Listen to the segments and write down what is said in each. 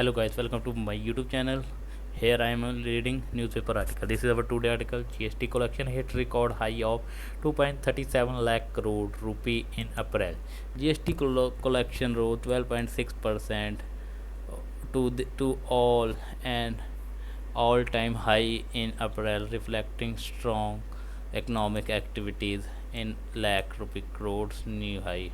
Hello guys, welcome to my YouTube channel. Here I am reading newspaper article. This is our today article. GST collection hit record high of 2.37 lakh crore rupee in April. GST collection rose 12.6% to all an all-time high in April, reflecting strong economic activities in lakh rupee crores new high.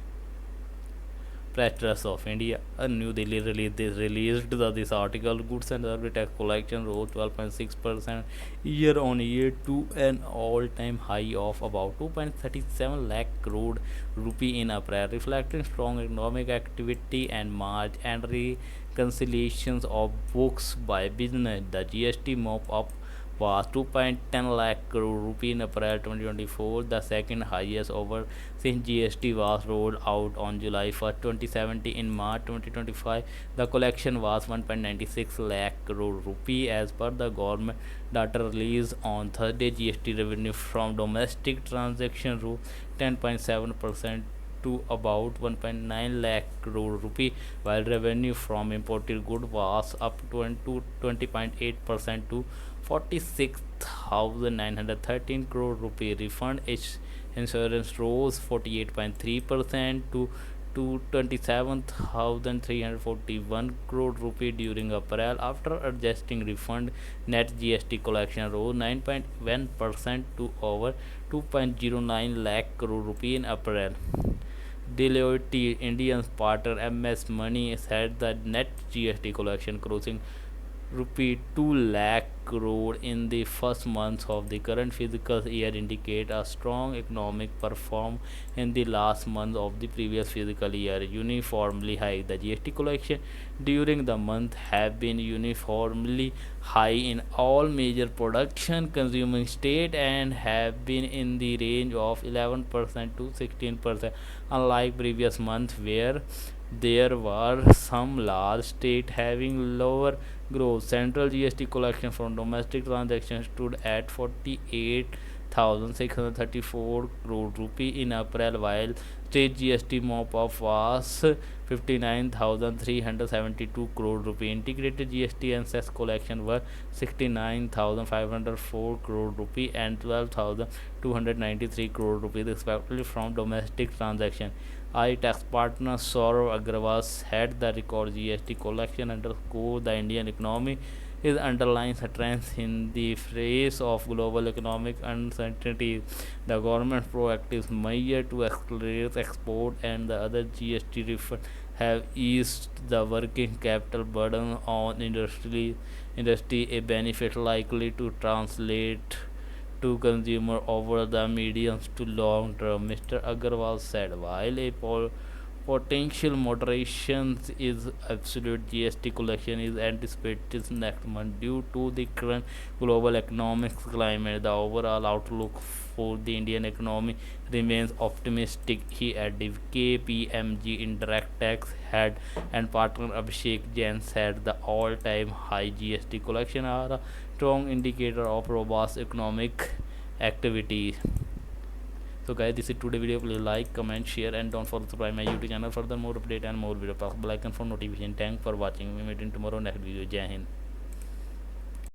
Press Trust of India, a New Delhi released this article. Goods and service tax collection rose 12.6% year on year to an all-time high of about 2.37 lakh crore rupee in April, reflecting strong economic activity and March and reconciliations of books by business. The GST mop up was 2.10 lakh crore rupee in April 2024, the second highest over since GST was rolled out on July 1st, 2017. In March 2025, the collection was 1.96 lakh crore rupee as per the government data released on Thursday. GST revenue from domestic transaction rose 10.7% to about 1.9 lakh crore rupee, while revenue from imported goods was up 20.8% to 46,913 crore rupee. Refund insurance rose 48.3% to 27,341 crore rupee during April. After adjusting refund, net GST collection rose 9.1% to over 2.09 lakh crore rupee in April. Deloitte Indian's partner MS Money said the net GST collection crossing rupee 2 lakh crore in the first months of the current fiscal year indicate a strong economic performance in the last month of the previous fiscal year. Uniformly high, the GST collection during the month have been uniformly high in all major production consuming state and have been in the range of 11% to 16%, unlike previous months where there were some large states having lower growth. Central GST collection from domestic transactions stood at 48,634 crore rupee in April, while state GST mop-up was 59,372 crore rupee. Integrated GST and cess collection were 69,504 crore rupee and 12,293 crore rupee respectively from domestic transactions. iTax partner Saurav Agrawal said the record GST collection underscores the Indian economy is underlying strength in the face of global economic uncertainty. The government's proactive measure to accelerate export and the other GST refunds have eased the working capital burden on industry, a benefit likely to translate to consumer over the medium to long term, Mr. Agarwal said. While a potential moderation is absolute, GST collection is anticipated next month due to the current global economic climate. The overall outlook for the Indian economy remains optimistic, he added. KPMG indirect tax head and partner Abhishek Jain said the all-time high GST collection are a strong indicator of robust economic activity. So guys, this is today video. Please like, comment, share, and don't forget to subscribe my YouTube channel for the more update and more video. Press bell icon for notification. Thanks for watching. We meet in tomorrow next video. Jai Hind.